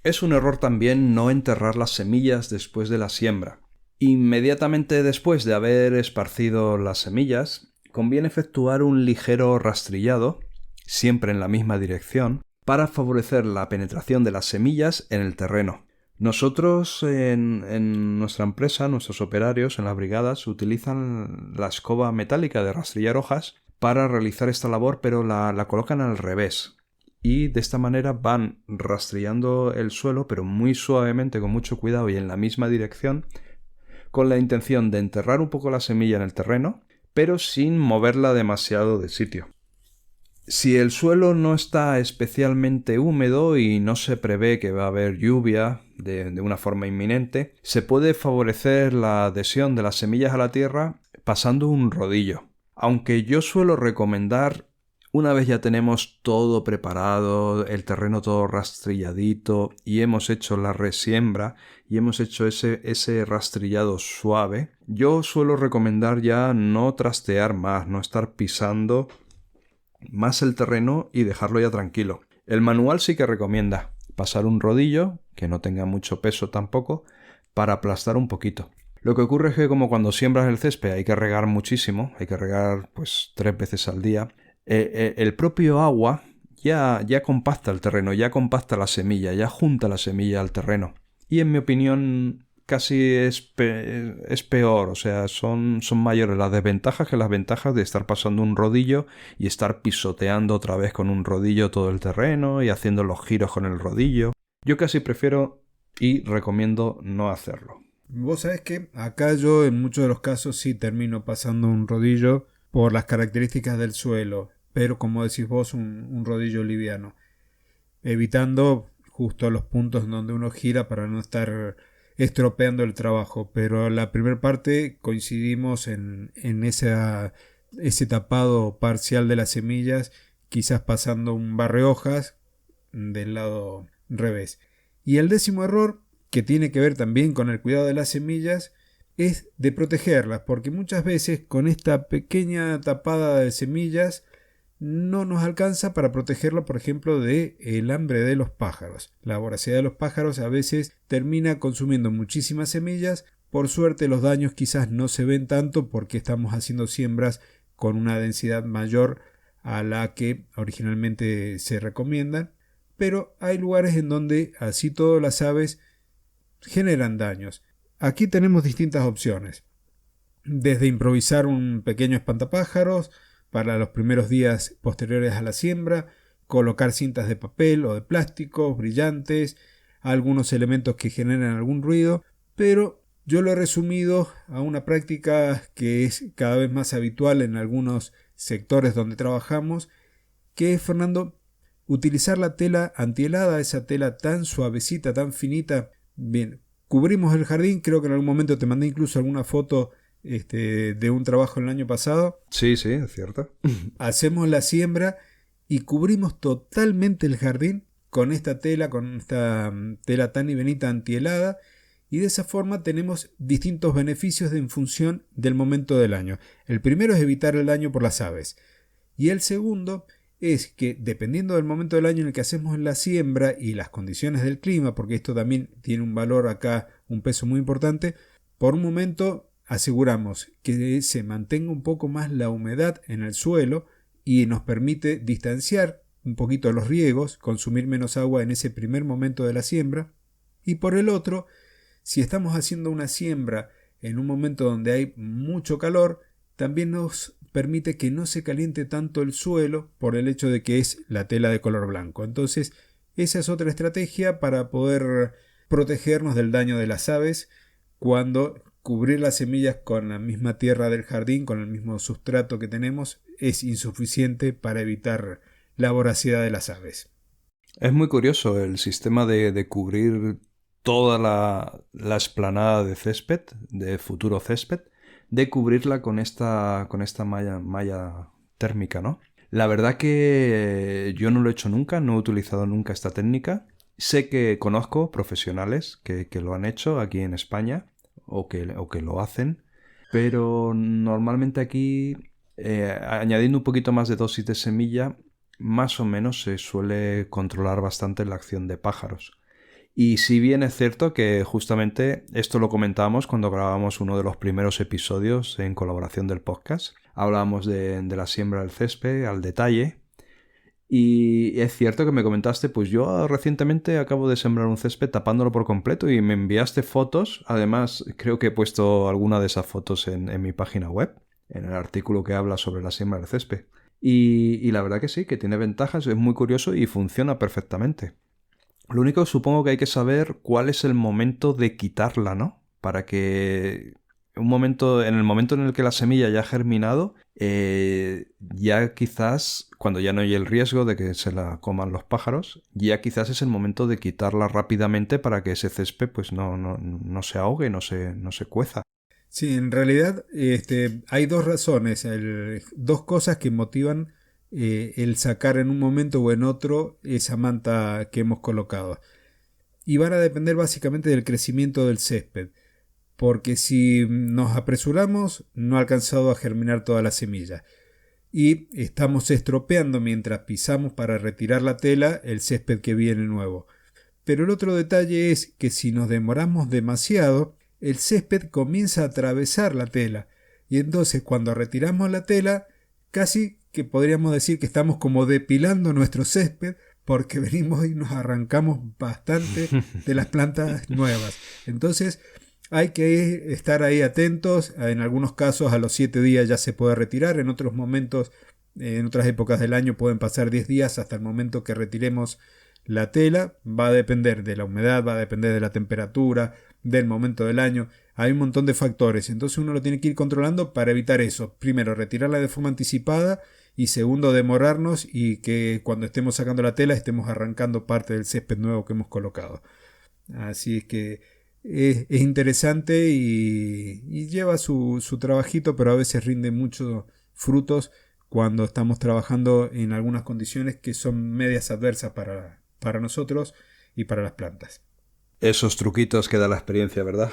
Es un error también no enterrar las semillas después de la siembra. Inmediatamente después de haber esparcido las semillas, conviene efectuar un ligero rastrillado, siempre en la misma dirección, para favorecer la penetración de las semillas en el terreno. Nosotros en nuestra empresa, nuestros operarios en las brigadas utilizan la escoba metálica de rastrillar hojas para realizar esta labor, pero la colocan al revés. Y de esta manera van rastrillando el suelo, pero muy suavemente, con mucho cuidado y en la misma dirección, con la intención de enterrar un poco la semilla en el terreno, pero sin moverla demasiado de sitio. Si el suelo no está especialmente húmedo y no se prevé que va a haber lluvia de una forma inminente, se puede favorecer la adhesión de las semillas a la tierra pasando un rodillo. Aunque yo suelo recomendar, una vez ya tenemos todo preparado, el terreno todo rastrilladito y hemos hecho la resiembra y hemos hecho ese rastrillado suave, yo suelo recomendar ya no trastear más, no estar pisando más el terreno y dejarlo ya tranquilo. El manual sí que recomienda pasar un rodillo, que no tenga mucho peso tampoco, para aplastar un poquito. Lo que ocurre es que como cuando siembras el césped hay que regar muchísimo, hay que regar pues 3 veces al día, el propio agua ya compacta el terreno, ya compacta la semilla, ya junta la semilla al terreno. Y en mi opinión casi es peor, o sea, son mayores las desventajas que las ventajas de estar pasando un rodillo y estar pisoteando otra vez con un rodillo todo el terreno y haciendo los giros con el rodillo. Yo casi prefiero y recomiendo no hacerlo. Vos sabés que acá yo en muchos de los casos sí termino pasando un rodillo por las características del suelo, pero como decís vos, un rodillo liviano, evitando justo los puntos donde uno gira para no estar estropeando el trabajo. Pero la primera parte coincidimos en ese tapado parcial de las semillas, quizás pasando un barrehojas del lado revés. Y el 10.º error, que tiene que ver también con el cuidado de las semillas, es de protegerlas, porque muchas veces con esta pequeña tapada de semillas no nos alcanza para protegerlo, por ejemplo, del hambre de los pájaros. La voracidad de los pájaros a veces termina consumiendo muchísimas semillas. Por suerte los daños quizás no se ven tanto porque estamos haciendo siembras con una densidad mayor a la que originalmente se recomiendan, pero hay lugares en donde así todo las aves generan daños. Aquí tenemos distintas opciones, desde improvisar un pequeño espantapájaros para los primeros días posteriores a la siembra, colocar cintas de papel o de plástico brillantes, algunos elementos que generan algún ruido, pero yo lo he resumido a una práctica que es cada vez más habitual en algunos sectores donde trabajamos, que es, Fernando, utilizar la tela antihelada, esa tela tan suavecita, tan finita. Bien, cubrimos el jardín, creo que en algún momento te mandé incluso alguna foto de un trabajo el año pasado. Sí, es cierto. Hacemos la siembra y cubrimos totalmente el jardín con esta tela tan y benita antihelada, y de esa forma tenemos distintos beneficios en función del momento del año. El primero es evitar el daño por las aves, y el segundo es que, dependiendo del momento del año en el que hacemos la siembra y las condiciones del clima, porque esto también tiene un valor acá, un peso muy importante, por un momento aseguramos que se mantenga un poco más la humedad en el suelo y nos permite distanciar un poquito los riegos, consumir menos agua en ese primer momento de la siembra. Y por el otro, si estamos haciendo una siembra en un momento donde hay mucho calor, también nos permite que no se caliente tanto el suelo por el hecho de que es la tela de color blanco. Entonces, esa es otra estrategia para poder protegernos del daño de las aves cuando cubrir las semillas con la misma tierra del jardín, con el mismo sustrato que tenemos, es insuficiente para evitar la voracidad de las aves. Es muy curioso el sistema de cubrir toda la explanada de césped, de futuro césped, de cubrirla con esta malla térmica, ¿no? La verdad que yo no lo he hecho nunca, no he utilizado nunca esta técnica. Sé que conozco profesionales que lo han hecho aquí en España o que lo hacen, pero normalmente aquí, añadiendo un poquito más de dosis de semilla, más o menos se suele controlar bastante la acción de pájaros. Y si bien es cierto que justamente esto lo comentábamos cuando grabábamos uno de los primeros episodios en colaboración del podcast, hablábamos de la siembra del césped al detalle, y es cierto que me comentaste, pues yo recientemente acabo de sembrar un césped tapándolo por completo y me enviaste fotos. Además, creo que he puesto alguna de esas fotos en mi página web, en el artículo que habla sobre la siembra del césped. Y la verdad que sí, que tiene ventajas, es muy curioso y funciona perfectamente. Lo único, supongo que hay que saber cuál es el momento de quitarla, ¿no? Para que en el momento en el que la semilla ya ha germinado, ya quizás, cuando ya no hay el riesgo de que se la coman los pájaros, ya quizás es el momento de quitarla rápidamente para que ese césped pues no se ahogue, no se cueza. Sí, en realidad hay dos razones, dos cosas que motivan el sacar en un momento o en otro esa manta que hemos colocado. Y van a depender básicamente del crecimiento del césped, porque si nos apresuramos no ha alcanzado a germinar toda la semilla y estamos estropeando mientras pisamos para retirar la tela el césped que viene nuevo. Pero el otro detalle es que si nos demoramos demasiado, el césped comienza a atravesar la tela y entonces cuando retiramos la tela casi que podríamos decir que estamos como depilando nuestro césped porque venimos y nos arrancamos bastante de las plantas nuevas. Entonces hay que estar ahí atentos. En algunos casos a los 7 días ya se puede retirar, en otros momentos, en otras épocas del año pueden pasar 10 días hasta el momento que retiremos la tela. Va a depender de la humedad, va a depender de la temperatura, del momento del año. Hay un montón de factores, entonces uno lo tiene que ir controlando para evitar eso. Primero, retirarla de forma anticipada y segundo, demorarnos y que cuando estemos sacando la tela estemos arrancando parte del césped nuevo que hemos colocado. Así es que es interesante y lleva su trabajito, pero a veces rinde muchos frutos cuando estamos trabajando en algunas condiciones que son medias adversas para nosotros y para las plantas. Esos truquitos que da la experiencia, ¿verdad?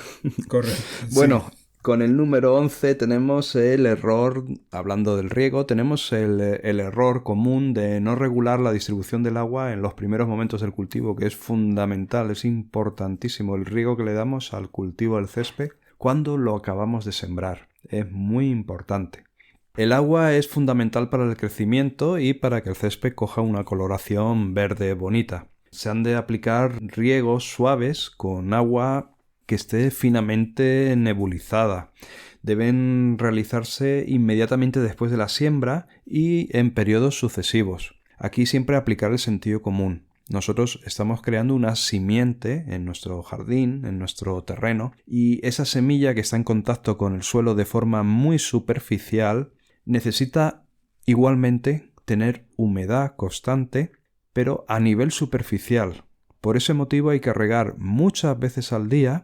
Correcto. Bueno, sí. con el número 11 tenemos el error, hablando del riego, tenemos el error común de no regular la distribución del agua en los primeros momentos del cultivo, que es fundamental, es importantísimo el riego que le damos al cultivo del césped cuando lo acabamos de sembrar. Es muy importante. El agua es fundamental para el crecimiento y para que el césped coja una coloración verde bonita. Se han de aplicar riegos suaves con agua que esté finamente nebulizada. Deben realizarse inmediatamente después de la siembra y en periodos sucesivos. Aquí siempre aplicar el sentido común. Nosotros estamos creando una simiente en nuestro jardín, en nuestro terreno, y esa semilla que está en contacto con el suelo de forma muy superficial necesita igualmente tener humedad constante, pero a nivel superficial. Por ese motivo hay que regar muchas veces al día,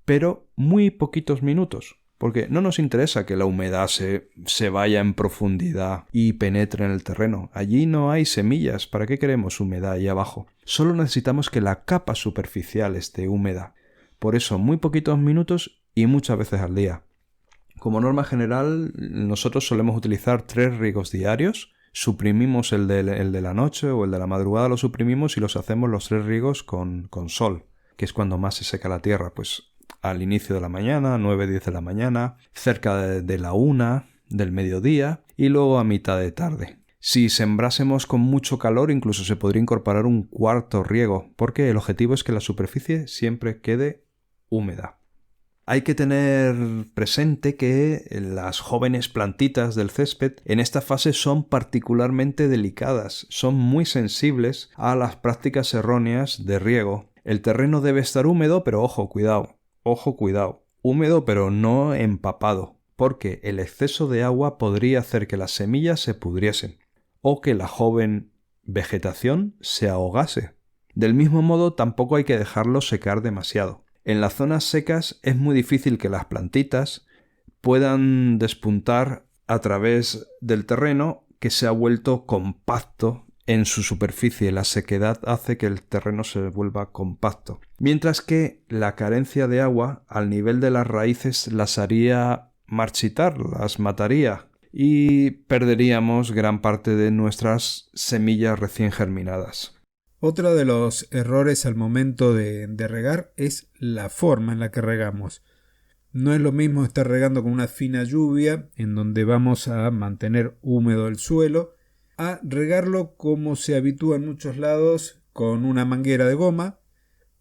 pero muy poquitos minutos, porque no nos interesa que la humedad se vaya en profundidad y penetre en el terreno. Allí no hay semillas, ¿para qué queremos humedad ahí abajo? Solo necesitamos que la capa superficial esté húmeda. Por eso muy poquitos minutos y muchas veces al día. Como norma general, nosotros solemos utilizar 3 riegos diarios. Suprimimos el de la noche o el de la madrugada, lo suprimimos y los hacemos los 3 riegos con sol, que es cuando más se seca la tierra, pues al inicio de la mañana, 9-10 de la mañana, cerca de la 1 del mediodía y luego a mitad de tarde. Si sembrásemos con mucho calor, incluso se podría incorporar un 4.º riego, porque el objetivo es que la superficie siempre quede húmeda. Hay que tener presente que las jóvenes plantitas del césped en esta fase son particularmente delicadas, son muy sensibles a las prácticas erróneas de riego. El terreno debe estar húmedo, pero ojo, cuidado, húmedo pero no empapado, porque el exceso de agua podría hacer que las semillas se pudriesen o que la joven vegetación se ahogase. Del mismo modo, tampoco hay que dejarlo secar demasiado. En las zonas secas es muy difícil que las plantitas puedan despuntar a través del terreno que se ha vuelto compacto en su superficie. La sequedad hace que el terreno se vuelva compacto. Mientras que la carencia de agua al nivel de las raíces las haría marchitar, las mataría y perderíamos gran parte de nuestras semillas recién germinadas. Otro de los errores al momento de regar es la forma en la que regamos. No es lo mismo estar regando con una fina lluvia, en donde vamos a mantener húmedo el suelo, a regarlo como se habitúa en muchos lados con una manguera de goma,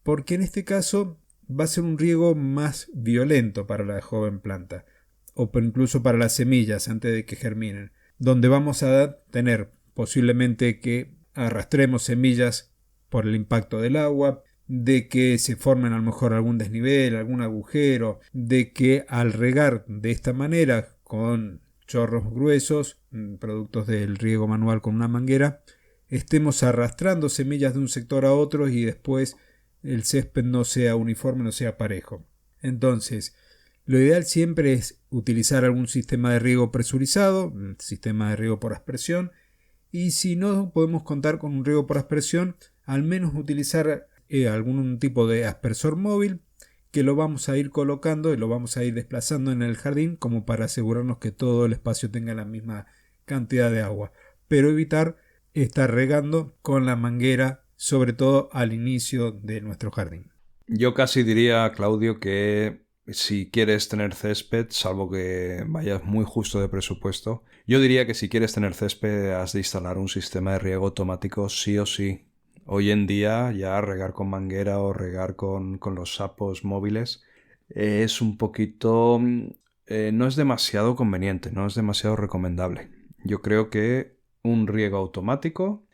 porque en este caso va a ser un riego más violento para la joven planta, o incluso para las semillas antes de que germinen, donde vamos a tener posiblemente que arrastremos semillas por el impacto del agua, de que se formen a lo mejor algún desnivel, algún agujero, de que al regar de esta manera con chorros gruesos, productos del riego manual con una manguera, estemos arrastrando semillas de un sector a otro y después el césped no sea uniforme, no sea parejo. Entonces, lo ideal siempre es utilizar algún sistema de riego presurizado, sistema de riego por aspersión, y si no podemos contar con un riego por aspersión, al menos utilizar algún tipo de aspersor móvil que lo vamos a ir colocando y lo vamos a ir desplazando en el jardín como para asegurarnos que todo el espacio tenga la misma cantidad de agua, pero evitar estar regando con la manguera, sobre todo al inicio de nuestro jardín. Yo casi diría, Claudio, que si quieres tener césped, salvo que vayas muy justo de presupuesto, yo diría que si quieres tener césped has de instalar un sistema de riego automático sí o sí. Hoy en día ya regar con manguera o regar con los sapos móviles es un poquito... no es demasiado conveniente, no es demasiado recomendable. Yo creo que un riego automático,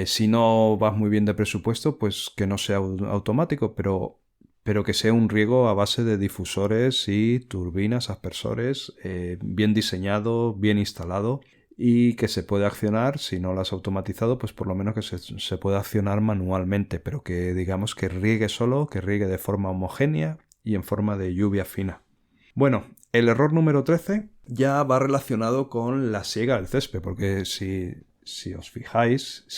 si no vas muy bien de presupuesto, pues que no sea automático, pero que sea un riego a base de difusores y turbinas, aspersores, bien diseñado, bien instalado y que se puede accionar, si no lo has automatizado, pues por lo menos que se pueda accionar manualmente, pero que digamos que riegue solo, que riegue de forma homogénea y en forma de lluvia fina. Bueno, el error número 13 ya va relacionado con la siega del césped, porque si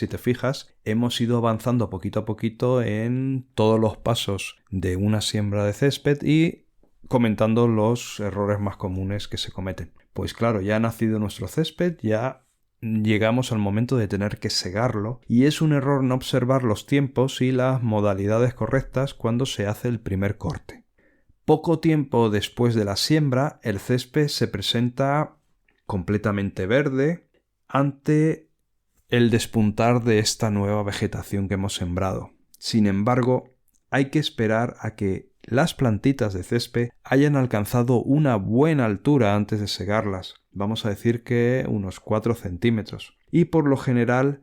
te fijas, hemos ido avanzando poquito a poquito en todos los pasos de una siembra de césped y comentando los errores más comunes que se cometen. Pues claro, ya ha nacido nuestro césped, ya llegamos al momento de tener que segarlo y es un error no observar los tiempos y las modalidades correctas cuando se hace el primer corte. Poco tiempo después de la siembra, el césped se presenta completamente verde ante el despuntar de esta nueva vegetación que hemos sembrado. Sin embargo, hay que esperar a que las plantitas de césped hayan alcanzado una buena altura antes de segarlas. Vamos a decir que unos 4 centímetros. Y por lo general,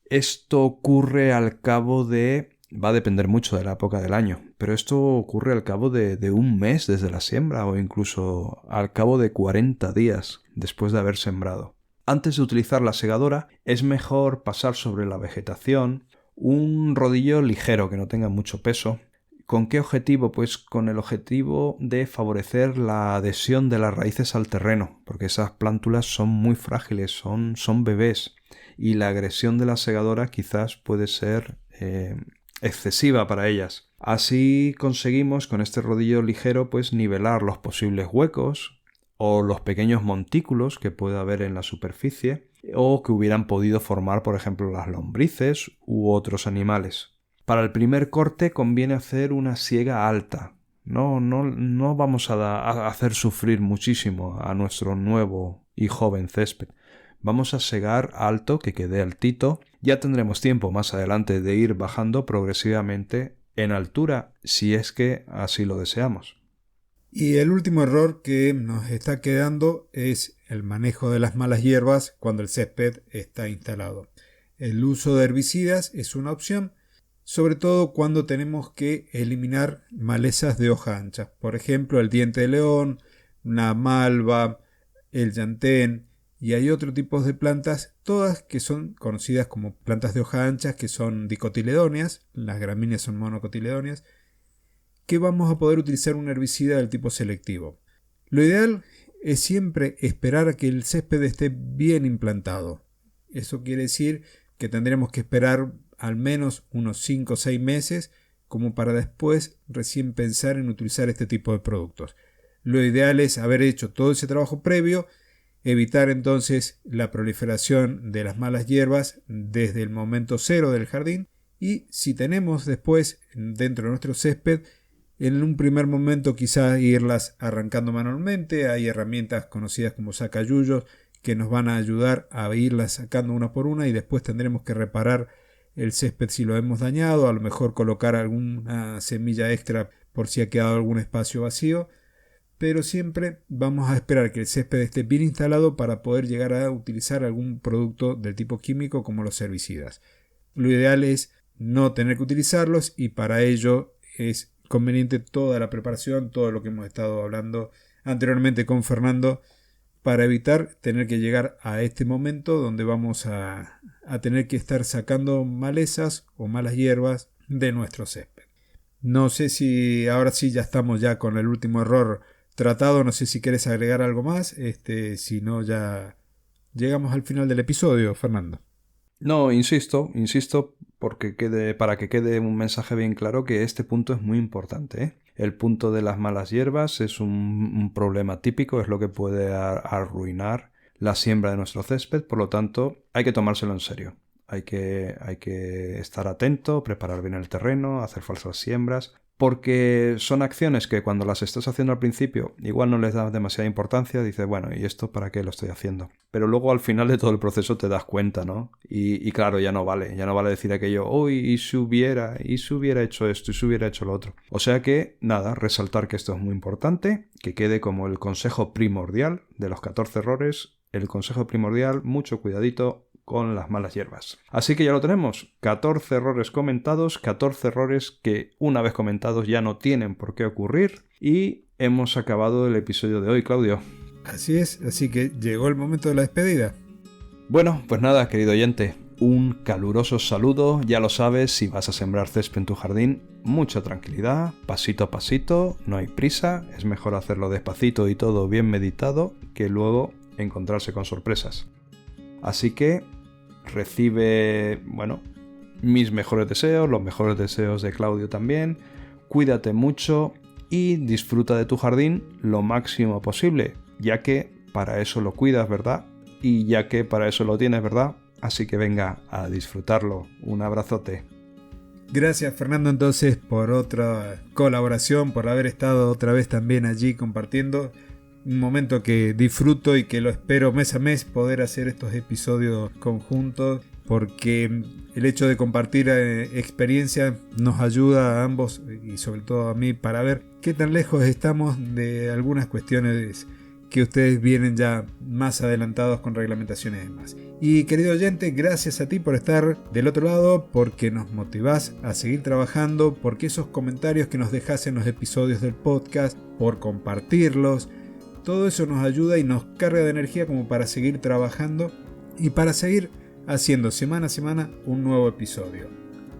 esto ocurre al cabo de... Va a depender mucho de la época del año, pero esto ocurre al cabo de un mes desde la siembra o incluso al cabo de 40 días después de haber sembrado. Antes de utilizar la segadora, es mejor pasar sobre la vegetación un rodillo ligero que no tenga mucho peso. ¿Con qué objetivo? Pues con el objetivo de favorecer la adhesión de las raíces al terreno, porque esas plántulas son muy frágiles, son bebés, y la agresión de la segadora quizás puede ser excesiva para ellas. Así conseguimos con este rodillo ligero pues nivelar los posibles huecos o los pequeños montículos que puede haber en la superficie o que hubieran podido formar, por ejemplo, las lombrices u otros animales. Para el primer corte conviene hacer una siega alta. No vamos a hacer sufrir muchísimo a nuestro nuevo y joven césped. Vamos a segar alto, que quede altito. Ya tendremos tiempo más adelante de ir bajando progresivamente en altura, si es que así lo deseamos. Y el último error que nos está quedando es el manejo de las malas hierbas cuando el césped está instalado. El uso de herbicidas es una opción, sobre todo cuando tenemos que eliminar malezas de hoja ancha. Por ejemplo, el diente de león, una malva, el llantén, y hay otro tipo de plantas, todas que son conocidas como plantas de hoja ancha, que son dicotiledóneas, las gramíneas son monocotiledóneas, que vamos a poder utilizar un herbicida del tipo selectivo. Lo ideal es siempre esperar a que el césped esté bien implantado. Eso quiere decir que tendremos que esperar al menos unos 5 o 6 meses como para después recién pensar en utilizar este tipo de productos. Lo ideal es haber hecho todo ese trabajo previo, evitar entonces la proliferación de las malas hierbas desde el momento cero del jardín y si tenemos después dentro de nuestro césped, en un primer momento quizás irlas arrancando manualmente. Hay herramientas conocidas como sacayuyos que nos van a ayudar a irlas sacando una por una y después tendremos que reparar el césped si lo hemos dañado, a lo mejor colocar alguna semilla extra por si ha quedado algún espacio vacío. Pero siempre vamos a esperar que el césped esté bien instalado para poder llegar a utilizar algún producto del tipo químico como los herbicidas. Lo ideal es no tener que utilizarlos y para ello es conveniente toda la preparación, todo lo que hemos estado hablando anteriormente con Fernando, para evitar tener que llegar a este momento donde vamos a tener que estar sacando malezas o malas hierbas de nuestro césped. No sé si ahora sí ya estamos ya con el último error tratado, no sé si quieres agregar algo más, si no ya llegamos al final del episodio, Fernando. No, insisto, para que quede un mensaje bien claro que este punto es muy importante, ¿eh? El punto de las malas hierbas es un problema típico, es lo que puede arruinar la siembra de nuestro césped, por lo tanto hay que tomárselo en serio. Hay que estar atento, preparar bien el terreno, hacer falsas siembras, porque son acciones que cuando las estás haciendo al principio igual no les das demasiada importancia, dices, bueno, ¿y esto para qué lo estoy haciendo? Pero luego al final de todo el proceso te das cuenta, ¿no? Y claro, ya no vale decir aquello, uy, y si hubiera hecho esto, y si hubiera hecho lo otro. O sea que, nada, resaltar que esto es muy importante, que quede como el consejo primordial de los 14 errores, el consejo primordial, mucho cuidadito con las malas hierbas. Así que ya lo tenemos, 14 errores comentados, 14 errores que una vez comentados ya no tienen por qué ocurrir y hemos acabado el episodio de hoy, Claudio. Así es, así que llegó el momento de la despedida. Bueno, pues nada, querido oyente, un caluroso saludo. Ya lo sabes, si vas a sembrar césped en tu jardín, mucha tranquilidad, pasito a pasito, no hay prisa, es mejor hacerlo despacito y todo bien meditado que luego encontrarse con sorpresas. Así que recibe, mis mejores deseos, los mejores deseos de Claudio también. Cuídate mucho y disfruta de tu jardín lo máximo posible, ya que para eso lo cuidas, ¿verdad? Y ya que para eso lo tienes, ¿verdad? Así que venga a disfrutarlo. Un abrazote. Gracias, Fernando, entonces por otra colaboración, por haber estado otra vez también allí compartiendo. Un momento que disfruto y que lo espero mes a mes poder hacer estos episodios conjuntos, porque el hecho de compartir experiencias nos ayuda a ambos y sobre todo a mí para ver qué tan lejos estamos de algunas cuestiones que ustedes vienen ya más adelantados con reglamentaciones y demás. Y querido oyente, gracias a ti por estar del otro lado, porque nos motivás a seguir trabajando, porque esos comentarios que nos dejás en los episodios del podcast, por compartirlos, todo eso nos ayuda y nos carga de energía como para seguir trabajando y para seguir haciendo semana a semana un nuevo episodio.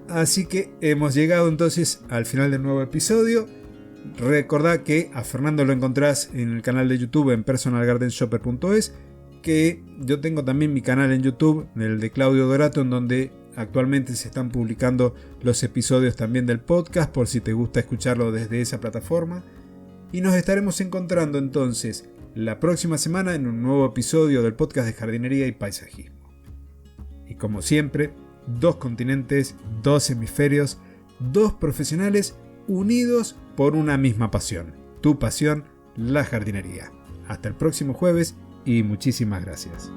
Así que hemos llegado entonces al final del nuevo episodio. Recordad que a Fernando lo encontrás en el canal de YouTube en personalgardenshopper.es, que yo tengo también mi canal en YouTube, el de Claudio Dorato, en donde actualmente se están publicando los episodios también del podcast, por si te gusta escucharlo desde esa plataforma. Y nos estaremos encontrando entonces la próxima semana en un nuevo episodio del podcast de jardinería y paisajismo. Y como siempre, 2 continentes, 2 hemisferios, 2 profesionales unidos por una misma pasión. Tu pasión, la jardinería. Hasta el próximo jueves y muchísimas gracias.